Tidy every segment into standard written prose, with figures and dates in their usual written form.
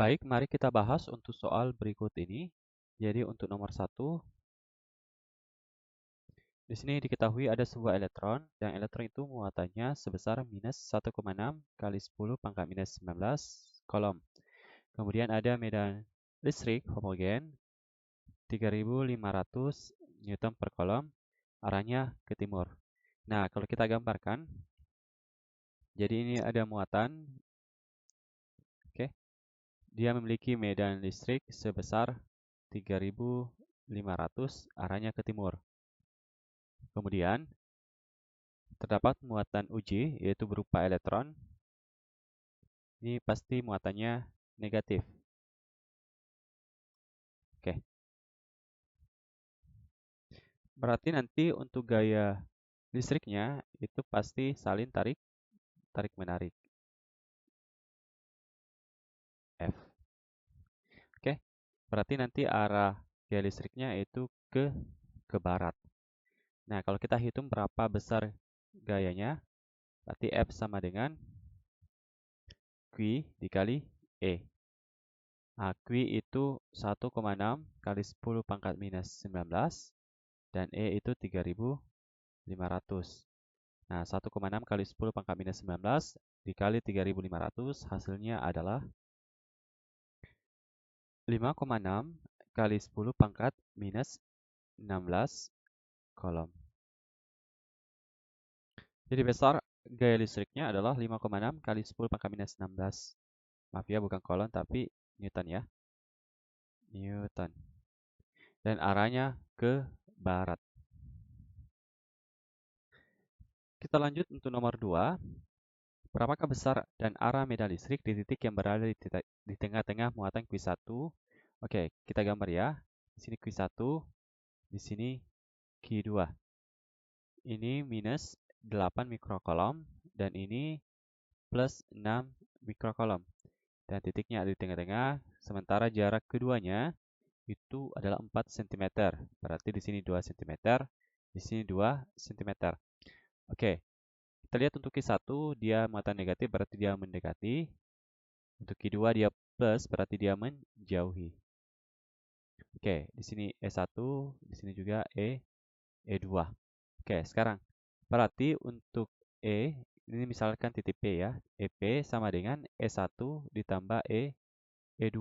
Baik, mari kita bahas untuk soal berikut ini. Jadi untuk nomor 1, di sini diketahui ada sebuah elektron, dan elektron itu muatannya sebesar minus 1,6 kali 10 pangkat minus 19 kolom. Kemudian ada medan listrik homogen 3500 Newton per kolom, arahnya ke timur. Nah, kalau kita gambarkan, jadi ini ada muatan, oke. Dia memiliki medan listrik sebesar 3500, arahnya ke timur. Kemudian, terdapat muatan uji, yaitu berupa elektron. Ini pasti muatannya negatif. Oke. Berarti nanti untuk gaya listriknya itu pasti salin tarik-menarik. F. Oke. Berarti nanti arah gaya listriknya itu ke barat. Nah, kalau kita hitung berapa besar gayanya, berarti F sama dengan Q dikali E. Nah, Q itu 1,6 kali 10 pangkat minus 19, dan E itu 3500. Nah, 1,6 kali 10 pangkat minus 19 dikali 3500, hasilnya adalah 5,6 kali 10 pangkat minus 16 kolom. Jadi besar gaya listriknya adalah 5,6 kali 10 pangkat minus 16. Maaf ya, bukan kolom tapi Newton ya. Newton. Dan arahnya ke barat. Kita lanjut untuk nomor 2. Berapakah besar dan arah medan listrik di titik yang berada di tengah-tengah muatan Q1? Oke, kita gambar ya. Di sini Q1, di sini Q2. Ini minus 8 mikrokolom, dan ini plus 6 mikrokolom. Dan titiknya ada di tengah-tengah, sementara jarak keduanya itu adalah 4 cm. Berarti di sini 2 cm, di sini 2 cm. Oke, kita lihat untuk Q1, dia muatan negatif, berarti dia mendekati. Untuk Q2, dia plus, berarti dia menjauhi. Oke, di sini E1, di sini juga E2. Oke, sekarang berarti untuk E, ini misalkan titik P ya. EP sama dengan E1 ditambah E2.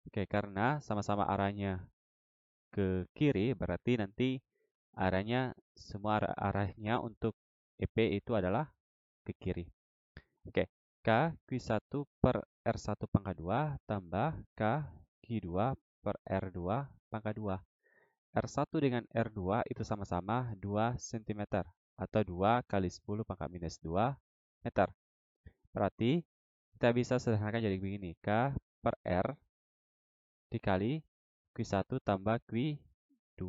Oke, karena sama-sama arahnya ke kiri, berarti nanti arahnya, semua arahnya untuk EP itu adalah ke kiri. Oke, K Q1 per R1 pangkat 2 tambah K Q2 per R2 pangkat 2. R1 dengan R2 itu sama-sama 2 cm atau 2 kali 10 pangkat minus 2 meter. Berarti kita bisa sederhanakan jadi begini. K per R dikali Q1 tambah Q2.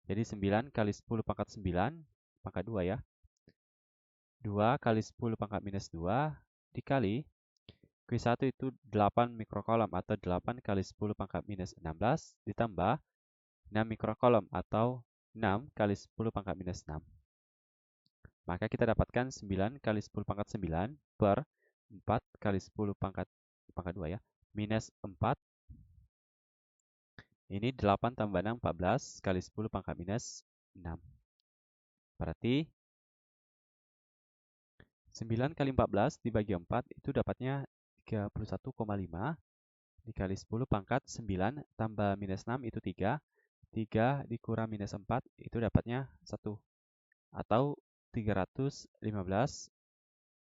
Jadi 9 kali 10 pangkat 9 pangkat 2 ya. 2 kali 10 pangkat minus 2 dikali Q1 itu 8 mikrokolom atau 8 kali 10 pangkat minus 16 ditambah 6 mikrokolom atau 6 kali 10 pangkat minus 6. Maka kita dapatkan 9 kali 10 pangkat 9 per 4 kali 10 pangkat 2 ya. Minus 4. Ini 8 tambah 6, 14 kali 10 pangkat minus 6. Berarti 9 kali 14 dibagi 4 itu dapatnya 31,5 dikali 10 pangkat 9 tambah minus 6 itu 3. 3 dikurang minus 4 itu dapatnya 1. Atau 315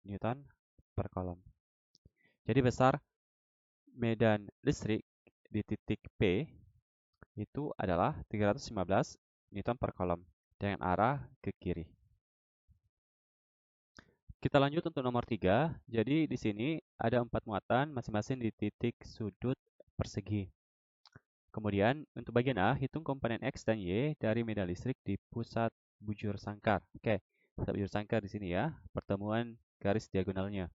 Newton per kolom. Jadi besar medan listrik di titik P itu adalah 315 Newton per kolom dengan arah ke kiri. Kita lanjut untuk nomor 3. Jadi di sini ada 4 muatan masing-masing di titik sudut persegi. Kemudian untuk bagian A, hitung komponen X dan Y dari medan listrik di pusat bujur sangkar. Oke, pusat bujur sangkar di sini ya, pertemuan garis diagonalnya.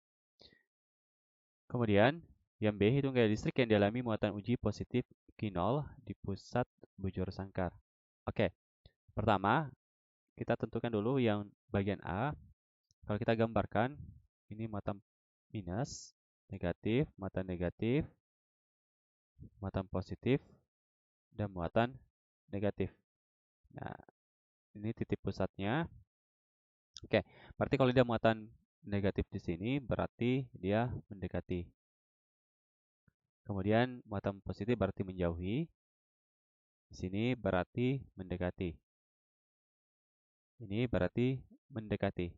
Kemudian yang B, hitung gaya listrik yang dialami muatan uji positif Q0 di pusat bujur sangkar. Oke, pertama kita tentukan dulu yang bagian A. Kalau kita gambarkan, ini muatan minus, negatif, muatan positif, dan muatan negatif. Nah, ini titik pusatnya. Oke, berarti kalau dia muatan negatif di sini, berarti dia mendekati. Kemudian muatan positif berarti menjauhi. Di sini berarti mendekati. Ini berarti mendekati.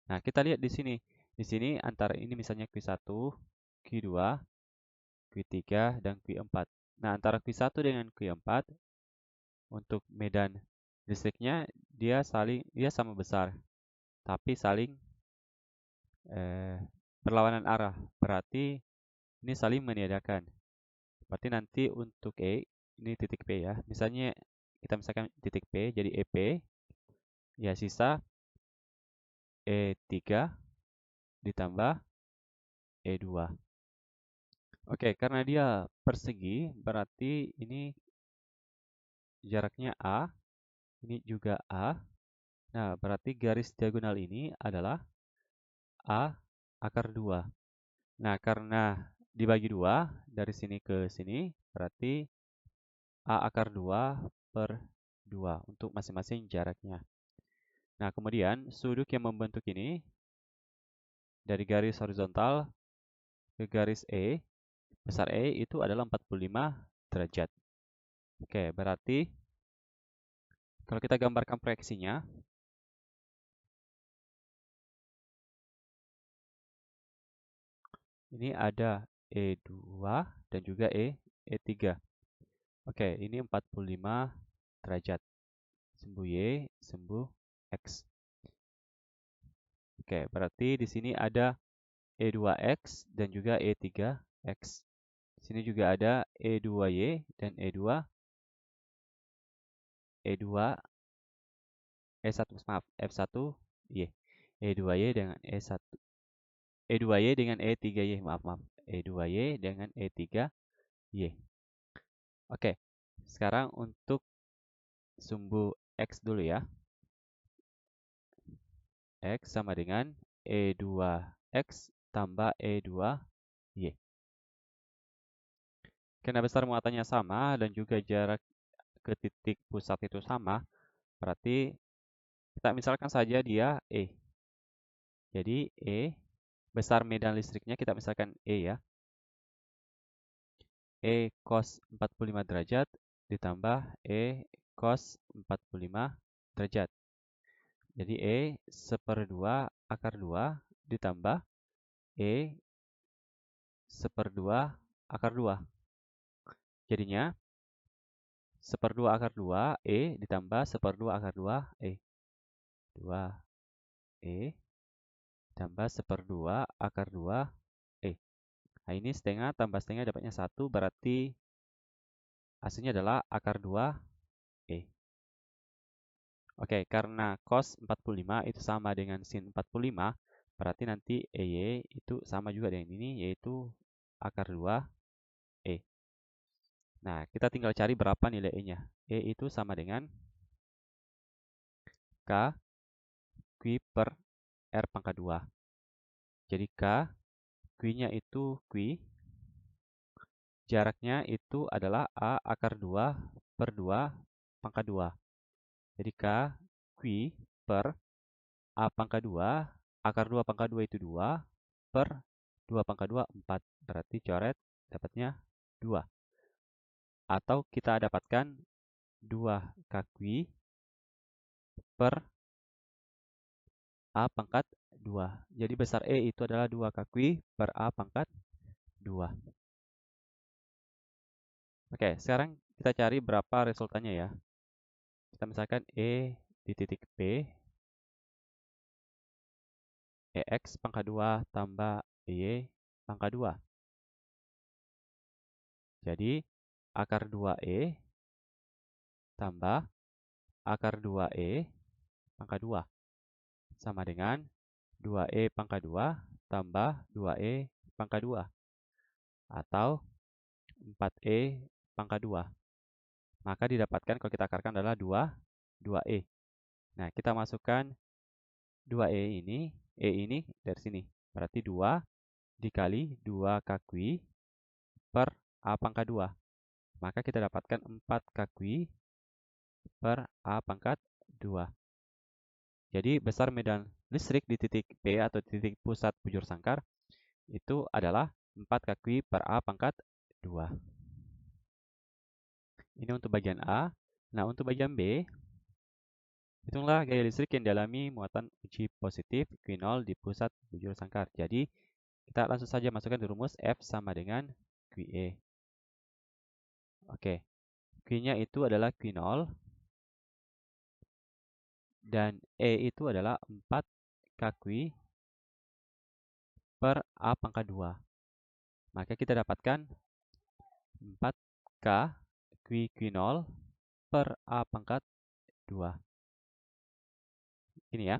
Nah, kita lihat di sini. Di sini antara ini misalnya Q1, Q2, Q3, dan Q4. Nah, antara Q1 dengan Q4 untuk medan listriknya dia sama besar, tapi saling berlawanan arah. Berarti ini saling meniadakan. Berarti nanti untuk E, ini titik P ya. Misalnya kita misalkan titik P jadi EP, ya sisa E3 ditambah E2. Oke, karena dia persegi, berarti ini jaraknya A, ini juga A. Nah, berarti garis diagonal ini adalah A akar 2. Nah, karena dibagi 2, dari sini ke sini, berarti A akar 2 per 2 untuk masing-masing jaraknya. Nah, kemudian sudut yang membentuk ini, dari garis horizontal ke garis E, besar E itu adalah 45 derajat. Oke, berarti kalau kita gambarkan proyeksinya, ini ada E2 dan juga E3. Oke, ini 45 derajat. Sembuh Y, sembuh X. Oke, berarti di sini ada E2X dan juga E3X. Di sini juga ada E2Y dan E2 E1 maaf, F1Y. E2Y dengan E1 E2Y dengan E3Y, maaf. E2Y dengan E3Y. Oke. Sekarang untuk sumbu X dulu ya. X sama dengan E2X tambah E2Y. Karena besar muatannya sama dan juga jarak ke titik pusat itu sama, berarti kita misalkan saja dia E. Jadi E, besar medan listriknya kita misalkan E ya. E cos 45 derajat ditambah E cos 45 derajat. Jadi E seperdua akar 2 ditambah E seperdua akar 2. Jadinya seperdua akar 2 E ditambah seperdua akar 2 E. 2 E tambah seperdua akar 2 E. Nah, ini setengah tambah setengah dapatnya 1, berarti hasilnya adalah akar 2 E. Oke, karena cos 45 itu sama dengan sin 45, berarti nanti EY itu sama juga dengan ini, yaitu akar 2 E. Nah, kita tinggal cari berapa nilai E-nya. E itu sama dengan K Q per R pangkat 2. Jadi K, Q-nya itu Q, jaraknya itu adalah A akar 2 per 2 pangkat 2. Jadi K, Q per A pangkat 2, akar 2 pangkat 2 itu 2, per 2 pangkat 2, 4. Berarti coret, dapatnya 2. Atau kita dapatkan 2 Q per A pangkat 2. Jadi besar E itu adalah 2 Q per A pangkat 2. Oke, sekarang kita cari berapa resultannya ya. Kita misalkan E di titik P, EX pangkat 2 tambah EY pangkat 2. Jadi, akar 2E tambah akar 2E pangkat 2 sama dengan 2E pangkat 2 tambah 2E pangkat 2 atau 4E pangkat 2. Maka didapatkan kalau kita akarkan adalah 2E. Nah, kita masukkan 2E ini, E ini dari sini. Berarti 2 dikali 2K Q per A pangkat 2. Maka kita dapatkan 4K Q per A pangkat 2. Jadi besar medan listrik di titik P atau titik pusat bujur sangkar itu adalah 4K Q per A pangkat 2. Ini untuk bagian A. Nah, untuk bagian B, hitunglah gaya listrik yang dialami muatan uji positif Q0 di pusat bujur sangkar. Jadi, kita langsung saja masukkan di rumus F sama dengan QE. Oke, Q-nya itu adalah Q0 dan E itu adalah 4K Q per A pangkat 2. Maka kita dapatkan 4K Q0 per A pangkat 2. Ini ya.